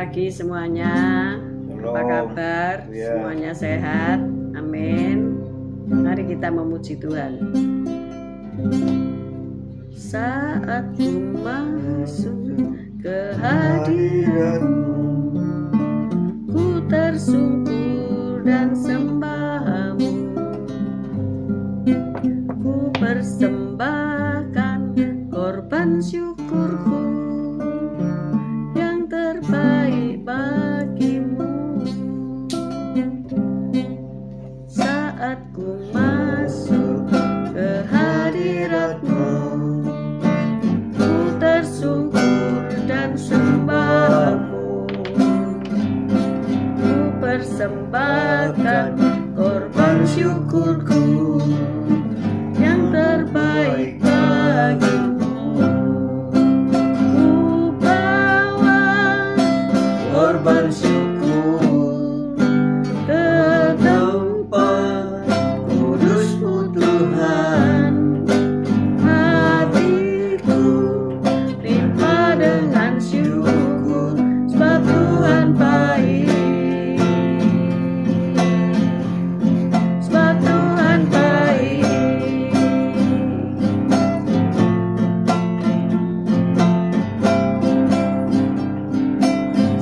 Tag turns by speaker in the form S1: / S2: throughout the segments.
S1: pagi semuanya. Apa kabar?
S2: Ya.
S1: Semuanya sehat? Amin. Mari kita memuji Tuhan. Saat ku masuk ke hadirat-Mu, ku tersungkur dan sembah-Mu. Ku persembahkan korban syukurku yang terbaik bagimu. Saat ku masuk ke hadirat-Mu, ku tersungkur dan sembah-Mu. Ku persembahkan korban syukurku yang terbaik bagimu. Ku bawa korban syukur ke tempat kudus-Mu Tuhan. Hatiku limpah dengan syukur, sebab Tuhan baik. Sebab Tuhan baik.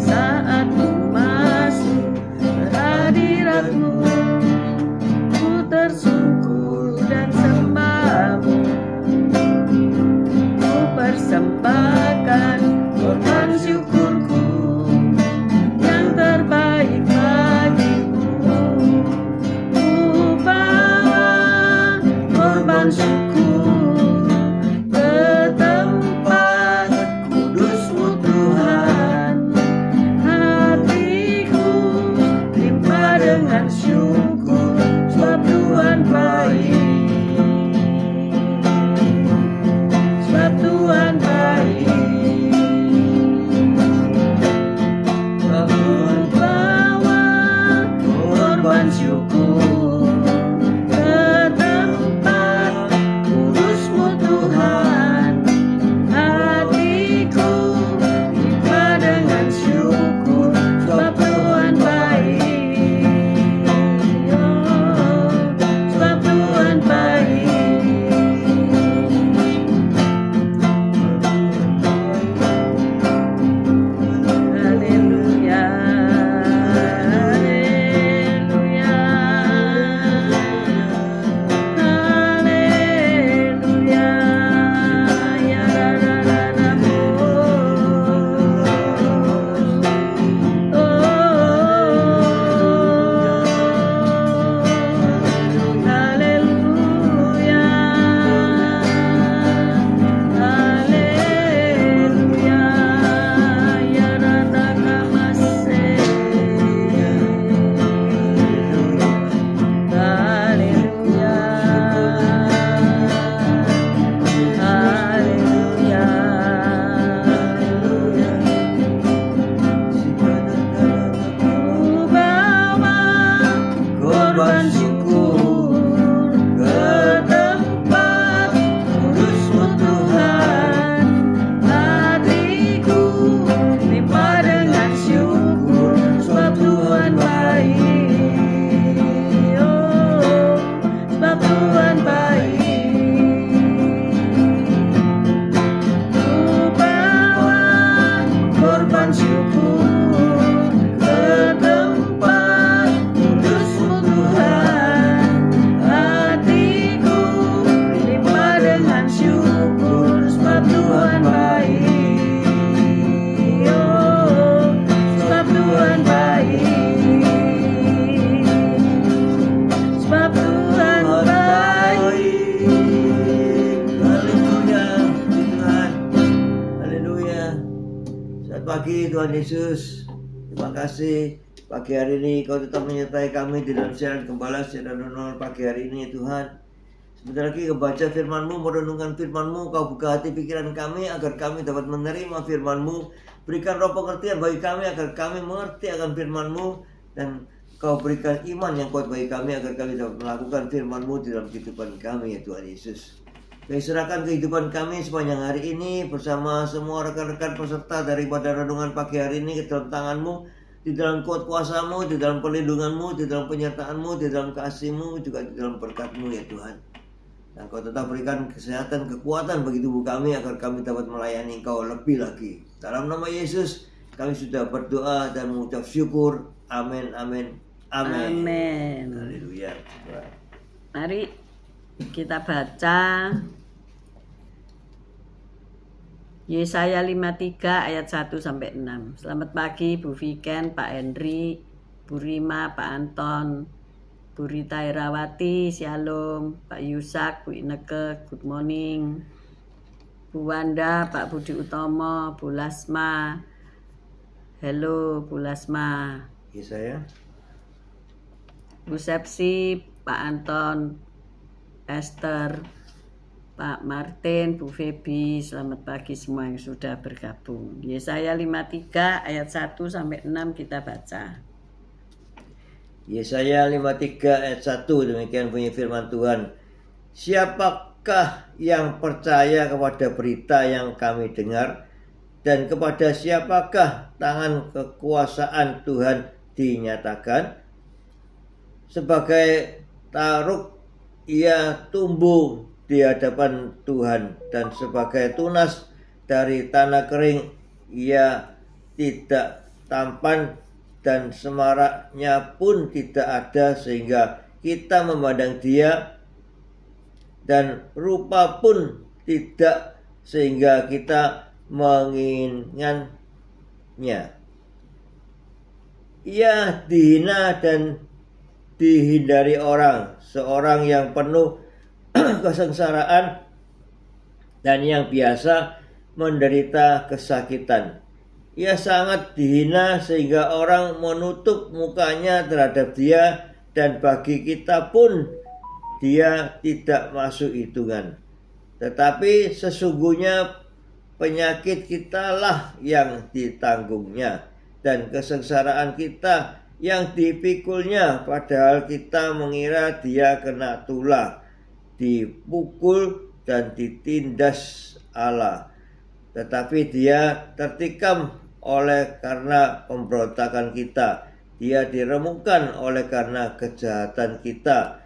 S1: Saat ku masuk ke hadirat-Mu, ku tersungkur dan sembah-Mu. Ku persembahkan korban syukurku yang terbaik bagimu. Ku bawa korban syukur ke tempat kudus-Mu Tuhan. Hatiku limpah dengan syukur, sebab Tuhan baik. Sebab Tuhan baik. Sebab Tuhan bawa korban syukur ke tempat kudus-Mu Tuhan. Hatiku limpah dengan syukur, sebab Tuhan baik. Oh, sebab Tuhan baik. Haleluya, haleluya, haleluya, ya ra-ra-ra-ra-mo. Haleluya, haleluya, ya ra-ra-ra-ma-se. Haleluya, haleluya. Ku bawa korban syukur ke tempat kudus-Mu Tuhan. Hatiku limpah dengan syukur, sebab Tuhan baik. Oh, sebab Tuhan baik. Ku bawa korban syukur ke tempat kudus-Mu Tuhan. Hatiku limpah dengan syukur, sebab Tuhan baik. Oh, sebab Tuhan baik. Sebab Tuhan baik.
S2: Haleluya, Tuhan. Haleluya. Selamat pagi Tuhan Yesus. Terima kasih pagi hari ini Kau tetap menyertai kami di dalam siaran Gembala, siaran renungan pagi hari ini Tuhan. Sebentar lagi kebaca firman-Mu, merenungkan firman-Mu. Kau buka hati pikiran kami agar kami dapat menerima firman-Mu. Berikan roh pengertian bagi kami agar kami mengerti akan firman-Mu. Dan Kau berikan iman yang kuat bagi kami agar kami dapat melakukan firman-Mu di dalam kehidupan kami ya Tuhan Yesus. Kami serahkan kehidupan kami sepanjang hari ini bersama semua rekan-rekan peserta daripada renungan pagi hari ini ke dalam tangan-Mu, di dalam kuat kuasa-Mu, di dalam perlindungan-Mu, di dalam penyertaan-Mu, di dalam kasih-Mu, juga di dalam berkat-Mu ya Tuhan. Dan Kau tetap berikan kesehatan, kekuatan bagi tubuh kami agar kami dapat melayani Engkau lebih lagi. Dalam nama Yesus kami sudah berdoa dan mengucap syukur. Amin, amin, amin.
S1: Amin.
S2: Haleluya.
S1: Mari kita baca Yesaya 53 ayat 1 sampai 6. Selamat pagi Bu Viken, Pak Henry, Bu Rima, Pak Anton, Bu Rita Irawati, Shalom, Pak Yusak, Bu Ineke, good morning, Bu Wanda, Pak Budi Utomo, Bu Lasma, hello Bu Lasma,
S2: Yesaya,
S1: Bu Sepsi, Pak Anton, Esther, Pak Martin, Bu Febi, selamat pagi semua yang sudah bergabung. Yesaya 53 ayat 1 sampai 6 kita baca.
S2: Yesaya 53 ayat 1, demikian bunyi firman Tuhan. Siapakah yang percaya kepada berita yang kami dengar, dan kepada siapakah tangan kekuasaan Tuhan dinyatakan? Sebagai taruk ia tumbuh di hadapan Tuhan, dan sebagai tunas dari tanah kering ia tidak tampan, dan semaraknya pun tidak ada, sehingga kita memandang dia, dan rupa pun tidak sehingga kita menginginkannya. Ia dihina dan dihindari orang, seorang yang penuh kesengsaraan dan yang biasa menderita kesakitan. Ia sangat dihina sehingga orang menutup mukanya terhadap dia, dan bagi kita pun dia tidak masuk hitungan. Tetapi sesungguhnya penyakit kitalah yang ditanggungnya, dan kesengsaraan kita yang dipikulnya, padahal kita mengira dia kena tulah, dipukul dan ditindas Allah. Tetapi dia tertikam oleh karena pemberontakan kita, dia diremukkan oleh karena kejahatan kita.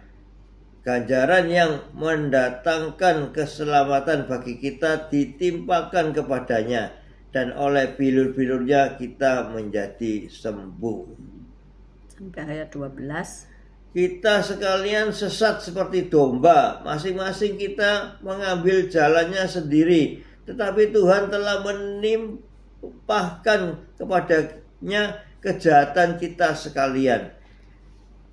S2: Ganjaran yang mendatangkan keselamatan bagi kita ditimpakan kepadanya, dan oleh bilur-bilurnya kita menjadi sembuh.
S1: Sampai ayat 12.
S2: Kita sekalian sesat seperti domba, masing-masing kita mengambil jalannya sendiri. Tetapi Tuhan telah menimpahkan kepadanya kejahatan kita sekalian.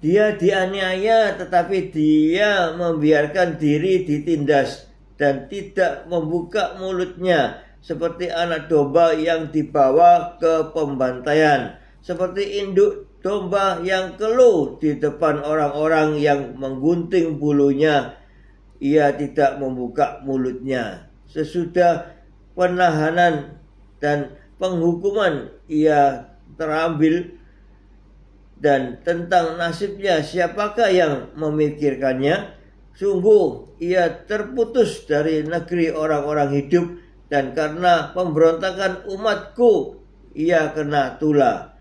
S2: Dia dianiaya, tetapi dia membiarkan diri ditindas dan tidak membuka mulutnya, seperti anak domba yang dibawa ke pembantaian, seperti induk domba yang keluh di depan orang-orang yang menggunting bulunya. Ia tidak membuka mulutnya. Sesudah penahanan dan penghukuman ia terambil, dan tentang nasibnya siapakah yang memikirkannya? Sungguh ia terputus dari negeri orang-orang hidup, dan karena pemberontakan umatku ia kena tulah.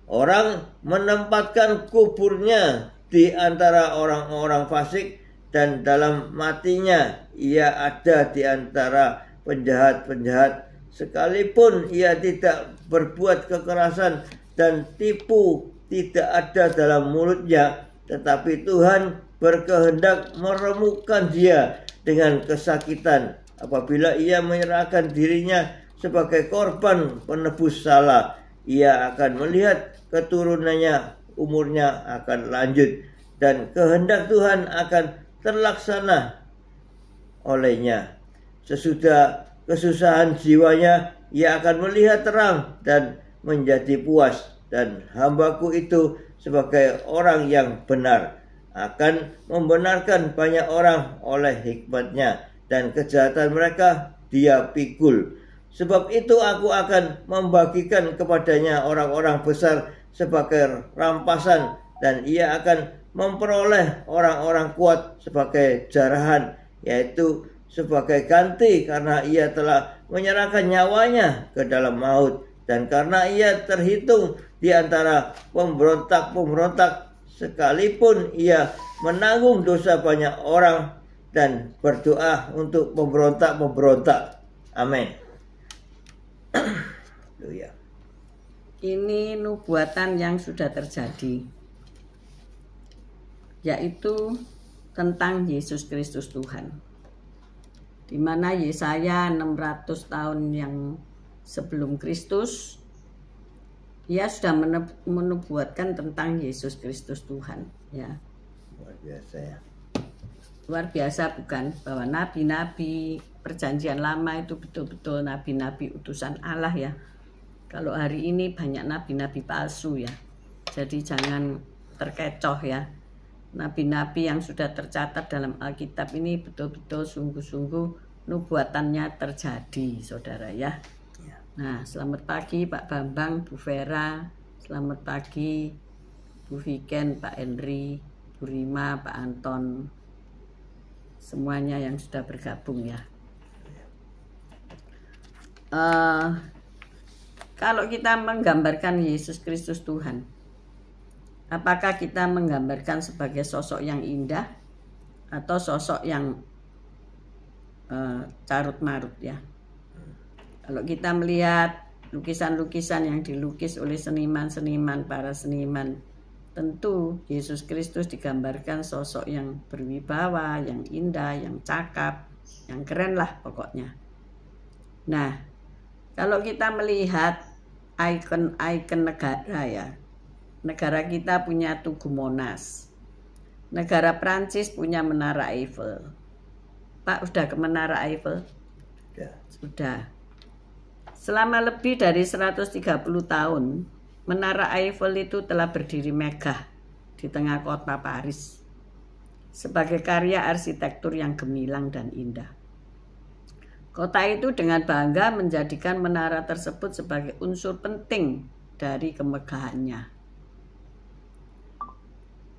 S2: Orang menempatkan kuburnya di antara orang-orang fasik, dan dalam matinya ia ada di antara penjahat-penjahat. Sekalipun ia tidak berbuat kekerasan dan tipu tidak ada dalam mulutnya, tetapi Tuhan berkehendak meremukkan dia dengan kesakitan apabila ia menyerahkan dirinya sebagai korban penebus salah. Ia akan melihat keturunannya, umurnya akan lanjut, dan kehendak Tuhan akan terlaksana olehnya. Sesudah kesusahan jiwanya, ia akan melihat terang dan menjadi puas, dan hambaku itu sebagai orang yang benar akan membenarkan banyak orang oleh hikmatnya, dan kejahatan mereka dia pikul. Sebab itu aku akan membagikan kepadanya orang-orang besar sebagai rampasan, dan ia akan memperoleh orang-orang kuat sebagai jarahan, yaitu sebagai ganti karena ia telah menyerahkan nyawanya ke dalam maut, dan karena ia terhitung di antara pemberontak-pemberontak, sekalipun ia menanggung dosa banyak orang dan berdoa untuk pemberontak-pemberontak. Amin.
S1: Ini nubuatan yang sudah terjadi, yaitu tentang Yesus Kristus Tuhan, di mana Yesaya 600 tahun yang sebelum Kristus, ia sudah menubuatkan tentang Yesus Kristus Tuhan, ya.
S2: Luar biasa ya.
S1: Luar biasa bukan? Bahwa nabi-nabi perjanjian lama itu betul-betul nabi-nabi utusan Allah ya. Kalau hari ini banyak nabi-nabi palsu ya. Jadi jangan terkecoh ya. Nabi-nabi yang sudah tercatat dalam Alkitab ini betul-betul sungguh-sungguh nubuatannya terjadi, saudara ya. Nah, selamat pagi Pak Bambang, Bu Vera. Selamat pagi Bu Viken, Pak Henry, Bu Rima, Pak Anton. Semuanya yang sudah bergabung ya. Kalau kita menggambarkan Yesus Kristus Tuhan, apakah kita menggambarkan sebagai sosok yang indah atau sosok yang carut-marut ya? Kalau kita melihat lukisan-lukisan yang dilukis oleh seniman-seniman, para seniman, tentu Yesus Kristus digambarkan sosok yang berwibawa, yang indah, yang cakap, yang keren lah pokoknya. Nah, kalau kita melihat ikon-ikon negara ya, negara kita punya Tugu Monas, negara Prancis punya Menara Eiffel. Pak, udah ke Menara Eiffel? Sudah. Selama lebih dari 130 tahun, Menara Eiffel itu telah berdiri megah di tengah kota Paris sebagai karya arsitektur yang gemilang dan indah. Kota itu dengan bangga menjadikan menara tersebut sebagai unsur penting dari kemegahannya.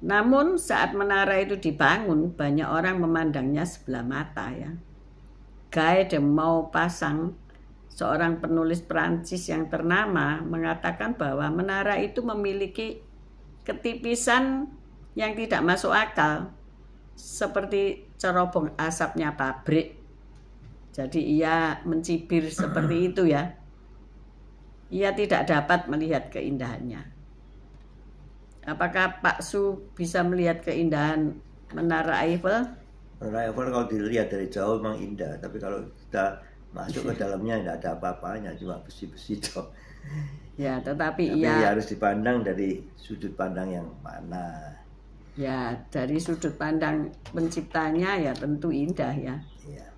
S1: Namun saat menara itu dibangun, banyak orang memandangnya sebelah mata ya. Guy de Maupassant, seorang penulis Prancis yang ternama, mengatakan bahwa menara itu memiliki ketipisan yang tidak masuk akal, seperti cerobong asapnya pabrik. Jadi ia mencibir seperti itu ya. Ia tidak dapat melihat keindahannya. Apakah Pak Su bisa melihat keindahan Menara Eiffel?
S2: Menara Eiffel kalau dilihat dari jauh memang indah, tapi kalau kita masuk ke dalamnya tidak ada apa-apanya, cuma besi-besi toh.
S1: Ya, tetapi
S2: ia harus dipandang dari sudut pandang yang mana.
S1: Ya, dari sudut pandang penciptanya ya tentu indah ya.
S2: Iya.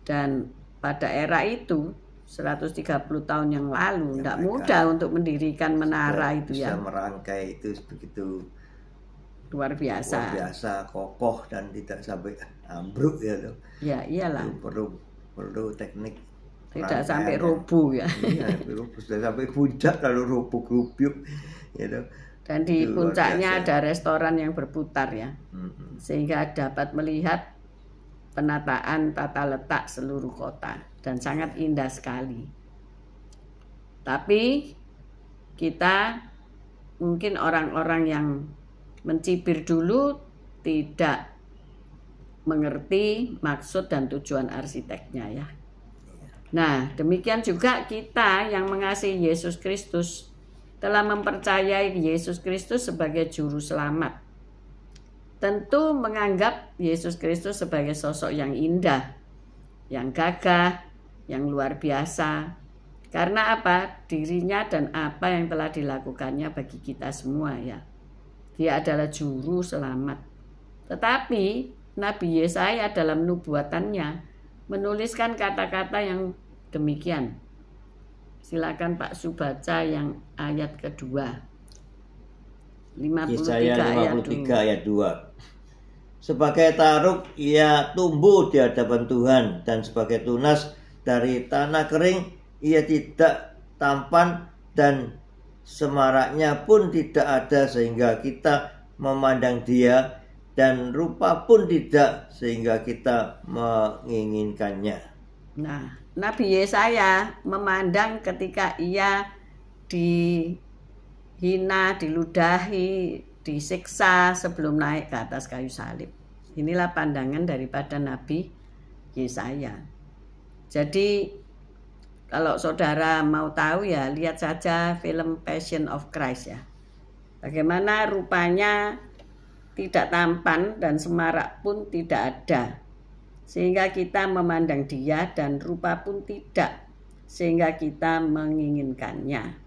S1: Dan pada era itu 130 tahun yang lalu tidak mudah untuk mendirikan menara itu ya.
S2: Bisa merangkai itu begitu
S1: luar biasa.
S2: Luar biasa, kokoh dan tidak sampai ambruk ya loh.
S1: Ya, iyalah.
S2: Perlu teknik.
S1: Tidak sampai rubuh ya.
S2: Iya, sudah sampai puncak kalau rubuh-rubuh gitu.
S1: Dan di puncaknya ada restoran yang berputar ya. Sehingga dapat melihat penataan tata letak seluruh kota dan sangat indah sekali. Tapi kita mungkin orang-orang yang mencibir dulu tidak mengerti maksud dan tujuan arsiteknya ya. Nah, demikian juga kita yang mengasihi Yesus Kristus telah mempercayai Yesus Kristus sebagai juru selamat. Tentu menganggap Yesus Kristus sebagai sosok yang indah, yang gagah, yang luar biasa. Karena apa? Dirinya dan apa yang telah dilakukannya bagi kita semua ya. Dia adalah juru selamat. Tetapi Nabi Yesaya dalam nubuatannya menuliskan kata-kata yang demikian. Silakan Pak Su baca yang ayat kedua. 53
S2: Yesaya 53 ayat 2. Sebagai taruk ia tumbuh di hadapan Tuhan, dan sebagai tunas dari tanah kering ia tidak tampan, dan semaraknya pun tidak ada, sehingga kita memandang dia dan rupa pun tidak sehingga kita menginginkannya.
S1: Nah, Nabi Yesaya memandang ketika ia dihina, diludahi, disiksa sebelum naik ke atas kayu salib. Inilah pandangan daripada Nabi Yesaya. Jadi kalau saudara mau tahu ya, lihat saja film Passion of Christ ya. Bagaimana rupanya tidak tampan dan semarak pun tidak ada, sehingga kita memandang dia, dan rupa pun tidak, sehingga kita menginginkannya.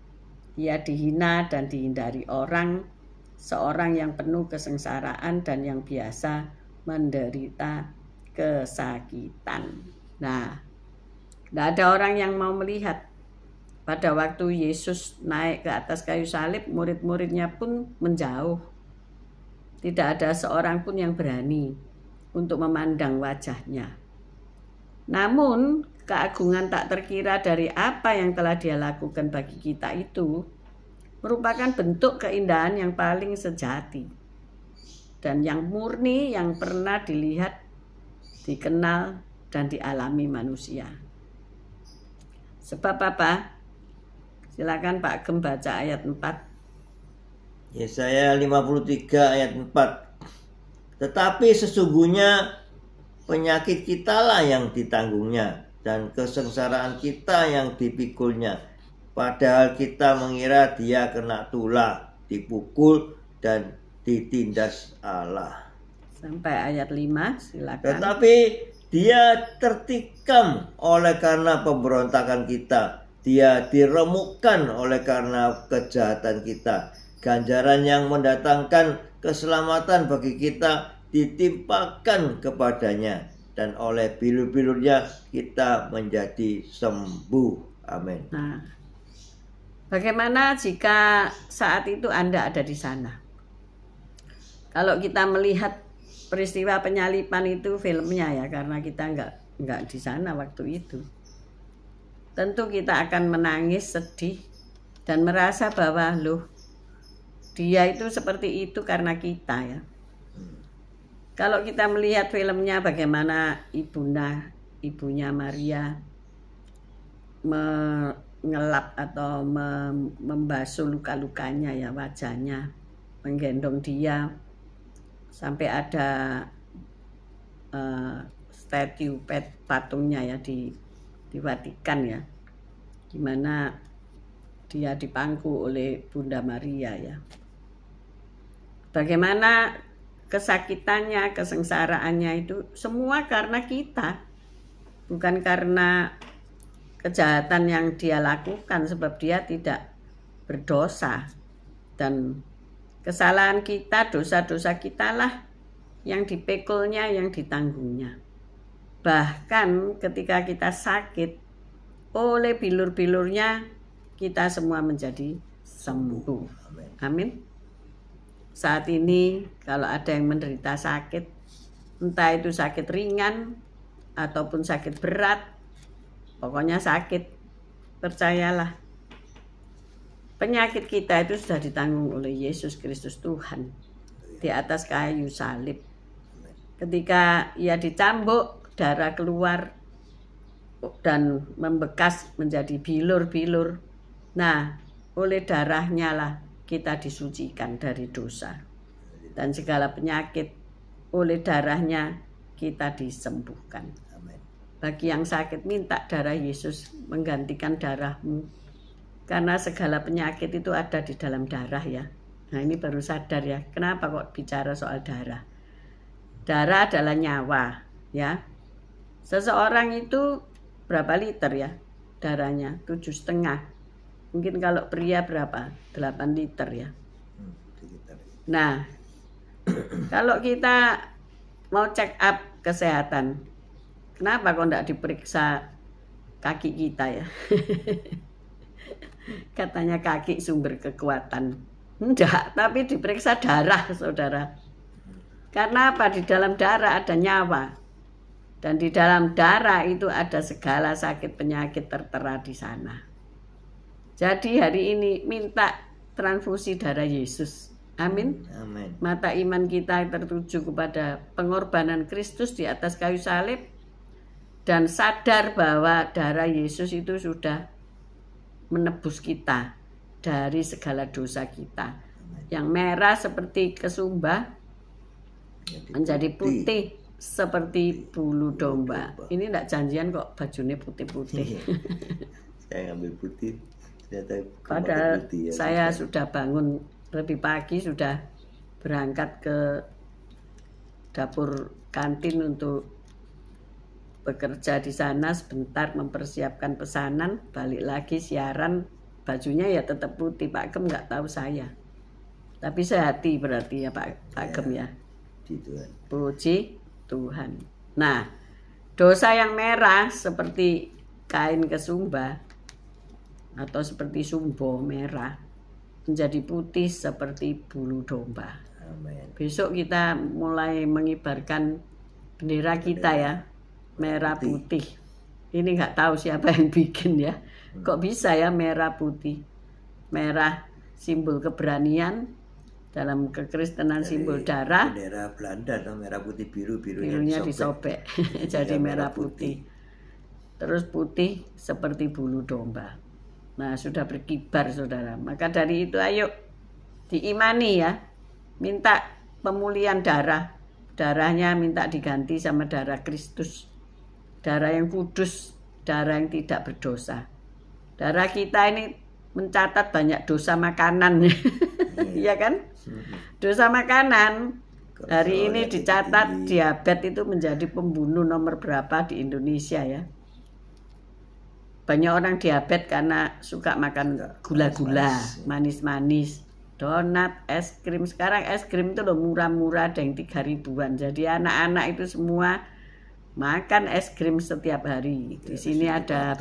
S1: Ia dihina dan dihindari orang, seorang yang penuh kesengsaraan dan yang biasa menderita kesakitan. Nah, tidak ada orang yang mau melihat. Pada waktu Yesus naik ke atas kayu salib, murid-muridnya pun menjauh. Tidak ada seorang pun yang berani untuk memandang wajahnya. Namun, keagungan tak terkira dari apa yang telah dia lakukan bagi kita itu merupakan bentuk keindahan yang paling sejati dan yang murni yang pernah dilihat, dikenal, dan dialami manusia. Sebab apa? Silakan Pak Gem baca ayat 4.
S2: Yesaya 53 ayat 4. Tetapi sesungguhnya penyakit kitalah yang ditanggungnya dan kesengsaraan kita yang dipikulnya. Padahal kita mengira dia kena tulah, dipukul dan ditindas Allah.
S1: Sampai ayat 5, silakan.
S2: Tetapi dia tertikam oleh karena pemberontakan kita. Dia diremukkan oleh karena kejahatan kita. Ganjaran yang mendatangkan keselamatan bagi kita ditimpakan kepadanya, dan oleh bilur-bilurnya kita menjadi sembuh. Amin.
S1: Nah, bagaimana jika saat itu Anda ada di sana? Kalau kita melihat peristiwa penyaliban itu filmnya ya, karena kita nggak di sana waktu itu. Tentu kita akan menangis, sedih, dan merasa bahwa loh, dia itu seperti itu karena kita ya. Kalau kita melihat filmnya bagaimana ibunya Maria mengelap atau membasuh luka-lukanya ya, wajahnya, menggendong dia, sampai ada statue patungnya ya di Vatikan ya, dimana dia dipangku oleh Bunda Maria ya. Bagaimana kesakitannya, kesengsaraannya itu semua karena kita, bukan karena kejahatan yang dia lakukan, sebab dia tidak berdosa, dan kesalahan kita, dosa-dosa kita lah yang dipikulnya, yang ditanggungnya. Bahkan ketika kita sakit, oleh bilur-bilurnya kita semua menjadi sembuh. Amin. Saat ini kalau ada yang menderita sakit, entah itu sakit ringan ataupun sakit berat, pokoknya sakit, percayalah, penyakit kita itu sudah ditanggung oleh Yesus Kristus Tuhan di atas kayu salib. Ketika ia dicambuk, darah keluar dan membekas menjadi bilur-bilur. Nah, oleh darahnya lah kita disucikan dari dosa dan segala penyakit. Oleh darahnya kita disembuhkan. Bagi yang sakit, minta darah Yesus menggantikan darahmu, karena segala penyakit itu ada di dalam darah ya. Nah, ini baru sadar ya, kenapa kok bicara soal darah. Darah adalah nyawa ya. Seseorang itu berapa liter ya darahnya? 7,5. Mungkin kalau pria berapa? 8 liter ya. Nah, kalau kita mau check up kesehatan, kenapa kok enggak diperiksa kaki kita ya? Katanya kaki sumber kekuatan. Enggak, tapi diperiksa darah, saudara. Karena apa? Di dalam darah ada nyawa. Dan di dalam darah itu ada segala sakit penyakit tertera di sana. Jadi hari ini minta transfusi darah Yesus. Amin.
S2: Amin.
S1: Mata iman kita tertuju kepada pengorbanan Kristus di atas kayu salib, dan sadar bahwa darah Yesus itu sudah menebus kita dari segala dosa kita. Yang merah seperti kesumba menjadi putih seperti bulu domba. Ini enggak janjian kok bajunya putih-putih.
S2: Saya ngambil putih,
S1: Padahal
S2: putih ya,
S1: saya sudah bangun lebih pagi, sudah berangkat ke dapur kantin untuk bekerja di sana sebentar, mempersiapkan pesanan, balik lagi siaran, bajunya ya tetap putih. Pak Gem nggak tahu saya, tapi sehati berarti ya Pak Gem ya. Puji Tuhan. Nah, dosa yang merah seperti kain kesumba atau seperti sumbo merah menjadi putih seperti bulu domba.
S2: Amen.
S1: Besok kita mulai mengibarkan bendera kita ya, merah putih. Ini nggak tahu siapa yang bikin ya. Kok bisa ya merah putih? Merah simbol keberanian, dalam kekristenan simbol darah.
S2: Bendera Belanda atau merah putih biru,
S1: birunya disobek jadi merah putih. Terus putih seperti bulu domba. Nah, sudah berkibar saudara. Maka dari itu ayo diimani ya. Minta pemulihan darah. Darahnya minta diganti sama darah Kristus. Darah yang kudus, darah yang tidak berdosa. Darah kita ini mencatat banyak dosa makanan. Iya kan? Dosa makanan. Hari ini dicatat diabetes itu menjadi pembunuh nomor berapa di Indonesia ya. Banyak orang diabetes karena suka makan gula-gula, manis-manis, donat, es krim. Sekarang es krim itu loh murah-murah, ada yang 3.000-an. Jadi anak-anak itu semua makan es krim setiap hari. Di sini ada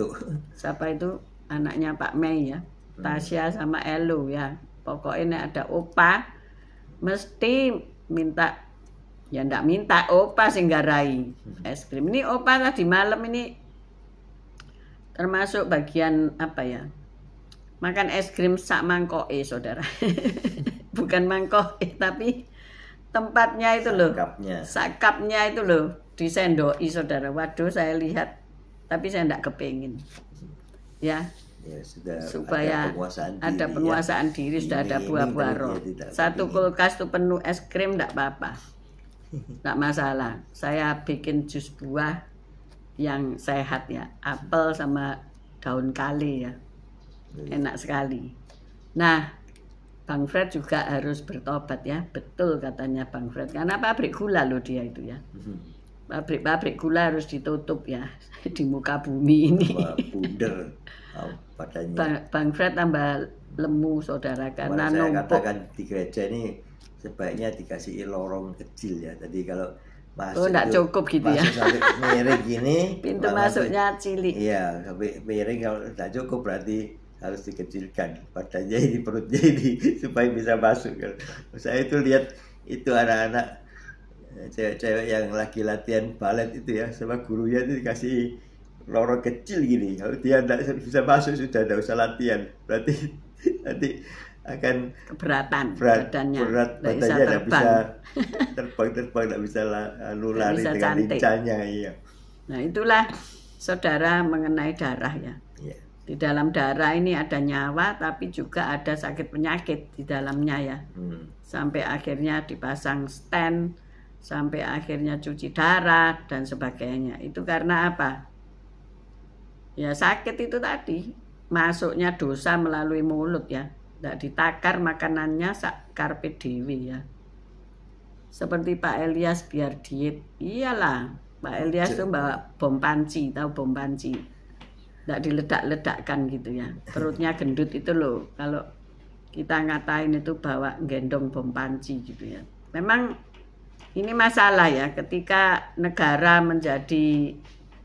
S1: siapa itu anaknya Pak Mei ya, Tasya sama Elo ya. Pokoknya ada opa mesti minta, ya ndak minta, opa singgarai es krim. Ini opa tadi malam ini termasuk bagian apa ya, makan es krim sak mangkoke saudara. Bukan mangkoke tapi tempatnya itu loh, sakapnya itu loh disendoi saudara. Waduh, saya lihat tapi saya enggak kepingin ya, sudah supaya ada penguasaan diri, sudah ada buah-buah roh. Satu kulkas tuh penuh es krim enggak apa-apa, enggak masalah. Saya bikin jus buah yang sehat ya, apel sama daun kali ya, enak sekali. Nah, Bang Fred juga harus bertobat ya, betul katanya Bang Fred, karena pabrik gula loh dia itu ya. Pabrik gula harus ditutup ya di muka bumi ini. Bang Fred tambah lemu saudara karena
S2: saya
S1: numpuk.
S2: Katakan di gereja ini sebaiknya dikasih lorong kecil ya. Jadi kalau
S1: masuk enggak cukup gitu ya.
S2: Sampai miring gini.
S1: Pintu masuknya cilik.
S2: Iya, sampai miring kalau enggak cukup berarti harus dikecilkan badannya ini, perutnya ini supaya bisa masuk. Saya itu lihat itu anak-anak cewek-cewek yang lagi latihan balet itu ya, sama gurunya itu dikasih lorong kecil gini. Kalau dia enggak bisa masuk sudah enggak usah latihan. Berarti nanti akan
S1: keberatan badannya,
S2: tidak bisa terbang, tidak bisa lari dengan lincahnya. Iya.
S1: Nah itulah saudara mengenai darah ya. Iya. Di dalam darah ini ada nyawa, tapi juga ada sakit penyakit di dalamnya ya. Sampai akhirnya dipasang stent, sampai akhirnya cuci darah dan sebagainya. Itu karena apa? Ya sakit itu tadi, masuknya dosa melalui mulut ya. Tidak ditakar makanannya sak karpet dewi ya. Seperti Pak Elias biar diet. Iyalah, Pak Elias itu bawa bom panci, tahu bom panci. Tidak diledak-ledakkan gitu ya. Perutnya gendut itu loh. Kalau kita ngatain itu bawa gendong bom panci gitu ya. Memang ini masalah ya, ketika negara menjadi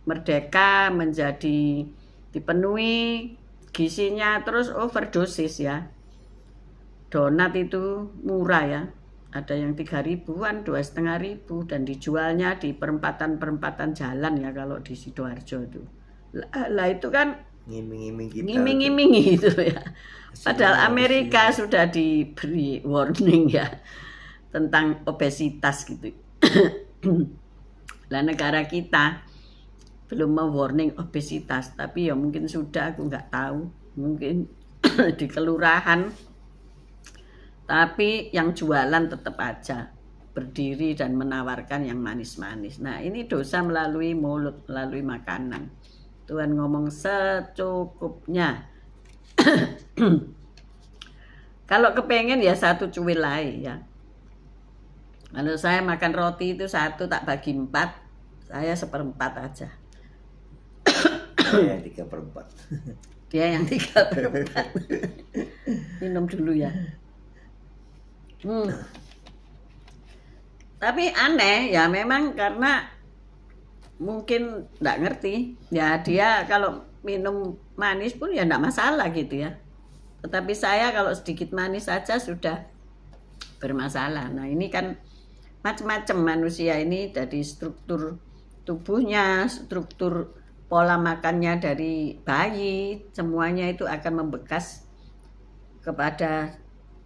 S1: merdeka, menjadi dipenuhi gizinya, terus overdosis ya. Donat itu murah ya, ada yang 3.000-an, 2.500, dan dijualnya di perempatan-perempatan jalan ya kalau di Sidoarjo itu. Lah itu kan
S2: ngiming-ngiming kita.
S1: Ngiming-ngimingi itu ya. Padahal Amerika sudah diberi warning ya tentang obesitas gitu. Lah negara kita belum mewarning obesitas, tapi ya mungkin sudah, aku nggak tahu, mungkin di kelurahan. Tapi yang jualan tetap aja berdiri dan menawarkan yang manis-manis. Nah ini dosa melalui mulut, melalui makanan. Tuhan ngomong secukupnya. Kalau kepengen ya satu cuil lagi ya. Kalau saya makan roti itu satu tak bagi 4, saya 1/4 aja.
S2: Saya yang 3/4.
S1: Dia yang 3/4. Minum dulu ya. Tapi aneh ya, memang karena mungkin nggak ngerti ya, dia kalau minum manis pun ya nggak masalah gitu ya. Tetapi saya kalau sedikit manis saja sudah bermasalah. Nah ini kan macam-macam manusia ini, dari struktur tubuhnya, struktur pola makannya dari bayi, semuanya itu akan membekas kepada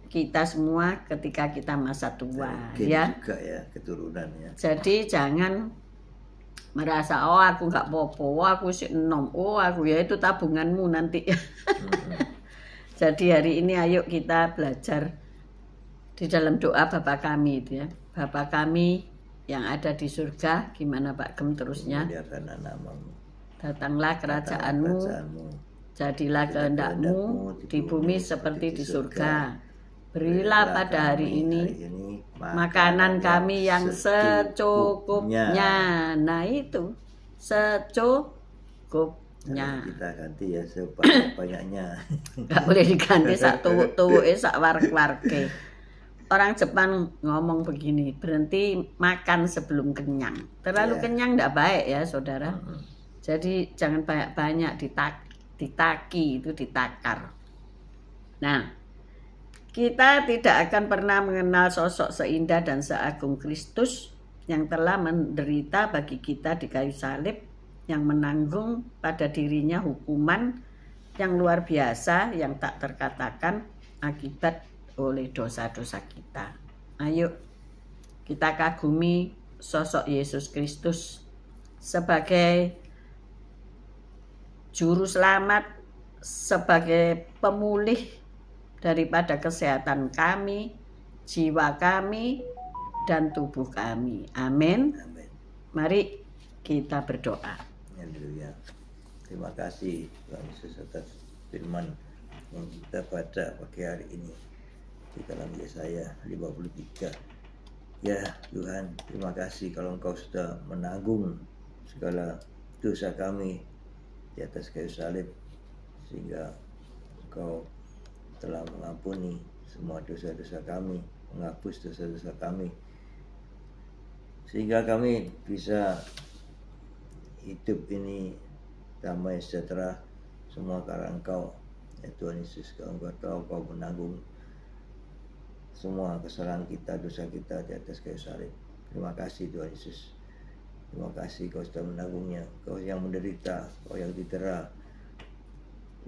S1: kita semua ketika kita masa tua ya.
S2: Juga ya keturunan ya.
S1: Jadi jangan merasa oh aku nggak popo, oh aku sih enom, oh aku ya, itu tabunganmu nanti. Jadi hari ini ayo kita belajar di dalam doa Bapa kami itu ya. Bapa kami yang ada di surga, gimana Pak Gem terusnya? Datanglah kerajaanmu, jadilah kehendakmu di bumi seperti di surga. Berilah pada hari ini makanan kami yang secukupnya. Nah itu secukupnya.
S2: Kita ganti ya sebanyak-banyaknya.
S1: Gak boleh diganti sak tuwuk-tuwuke sak warek-warke. Orang Jepang ngomong begini, berhenti makan sebelum kenyang. Terlalu kenyang tidak baik ya saudara. Jadi jangan banyak-banyak ditaki, itu ditakar. Nah, kita tidak akan pernah mengenal sosok seindah dan seagung Kristus yang telah menderita bagi kita di kayu salib, yang menanggung pada dirinya hukuman yang luar biasa yang tak terkatakan akibat oleh dosa-dosa kita. Ayo kita kagumi sosok Yesus Kristus sebagai juru selamat, sebagai pemulih daripada kesehatan kami, jiwa kami, dan tubuh kami. Amin. Mari kita berdoa.
S2: Haleluya. Terima kasih Tuhan Yesus atas firman yang kita baca pagi hari ini di dalam Yesaya 53. Ya Tuhan, terima kasih kalau Engkau sudah menanggung segala dosa kami di atas kayu salib, sehingga Engkau telah mengampuni semua dosa-dosa kami, menghapus dosa-dosa kami, sehingga kami bisa hidup ini damai sejahtera semua karena Engkau ya Tuhan Yesus. Engkau menanggung semua kesalahan kita, dosa kita di atas kayu salib. Terima kasih Tuhan Yesus. Terima kasih Kau sudah menanggungnya. Kau yang menderita, Kau yang didera.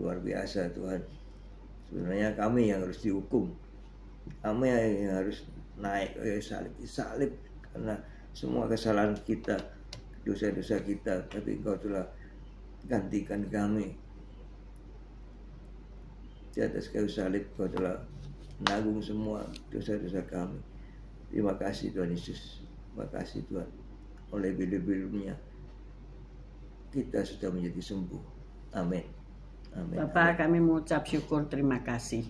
S2: Luar biasa Tuhan. Sebenarnya kami yang harus dihukum. Kami yang harus naik ke salib karena semua kesalahan kita, dosa-dosa kita. Tapi Engkau telah gantikan kami di atas kayu salib. Kau telah menanggung semua dosa-dosa kami. Terima kasih Tuhan Yesus. Terima kasih Tuhan. Oleh belu-belunya kita sudah menjadi sembuh. Amin. Amin.
S1: Bapak, kami mengucap syukur, terima kasih.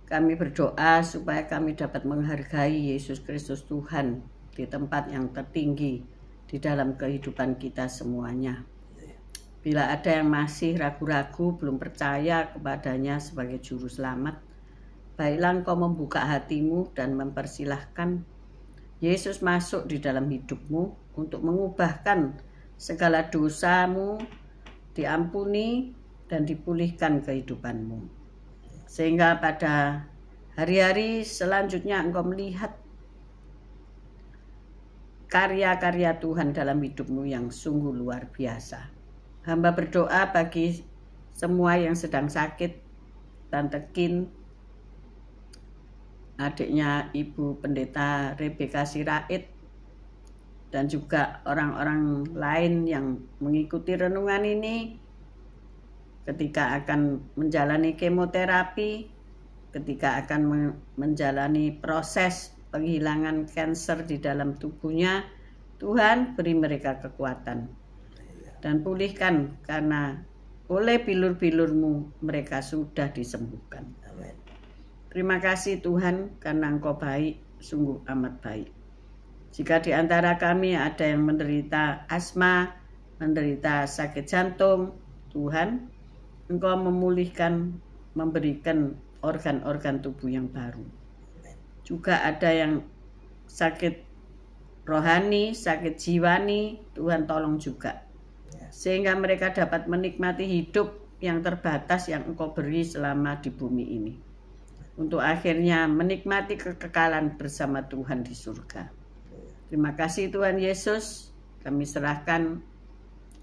S1: Kami berdoa supaya kami dapat menghargai Yesus Kristus Tuhan di tempat yang tertinggi di dalam kehidupan kita semuanya. Bila ada yang masih ragu-ragu, belum percaya kepadanya sebagai juru selamat, baiklah Engkau membuka hatimu dan mempersilahkan Yesus masuk di dalam hidupmu untuk mengubahkan segala dosamu, diampuni dan dipulihkan kehidupanmu. Sehingga pada hari-hari selanjutnya Engkau melihat karya-karya Tuhan dalam hidupmu yang sungguh luar biasa. Hamba berdoa bagi semua yang sedang sakit, Tante Kin, adiknya Ibu Pendeta Rebeka Sirait, dan juga orang-orang lain yang mengikuti renungan ini ketika akan menjalani kemoterapi, ketika akan menjalani proses penghilangan kanker di dalam tubuhnya. Tuhan, beri mereka kekuatan dan pulihkan, karena oleh bilur-bilur-Mu mereka sudah disembuhkan.
S2: Amin.
S1: Terima kasih Tuhan, karena Engkau baik, sungguh amat baik. Jika di antara kami ada yang menderita asma, menderita sakit jantung, Tuhan, Engkau memulihkan, memberikan organ-organ tubuh yang baru. Juga ada yang sakit rohani, sakit jiwani, Tuhan tolong juga. Sehingga mereka dapat menikmati hidup yang terbatas yang Engkau beri selama di bumi ini. Untuk akhirnya menikmati kekekalan bersama Tuhan di surga. Terima kasih Tuhan Yesus, kami serahkan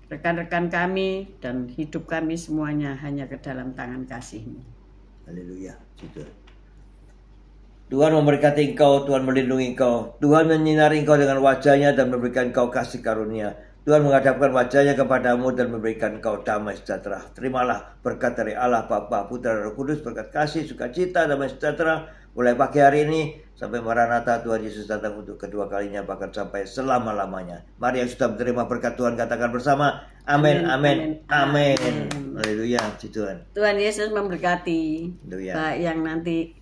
S1: rekan-rekan kami dan hidup kami semuanya hanya ke dalam tangan kasih-Mu.
S2: Haleluya. Tuhan memberkati engkau, Tuhan melindungi engkau, Tuhan menyinari engkau dengan wajahnya dan memberikan engkau kasih karunia. Tuhan menghadapkan wajahnya kepadamu dan memberikan engkau damai sejahtera. Terimalah berkat dari Allah Bapa, Putra, dan Roh Kudus, berkat kasih, sukacita, damai sejahtera mulai pagi hari ini sampai Maranatha Tuhan Yesus datang untuk kedua kalinya, bahkan sampai selama-lamanya. Mari yang sudah menerima berkat Tuhan katakan bersama, amin, amin, amin. Haleluya, Tuhan.
S1: Tuhan Yesus memberkati.
S2: Haleluya.
S1: Baik yang nanti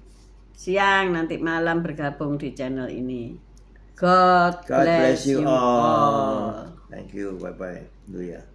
S1: siang, nanti malam bergabung di channel ini. God bless you all.
S2: Thank you. Bye-bye. Haleluya.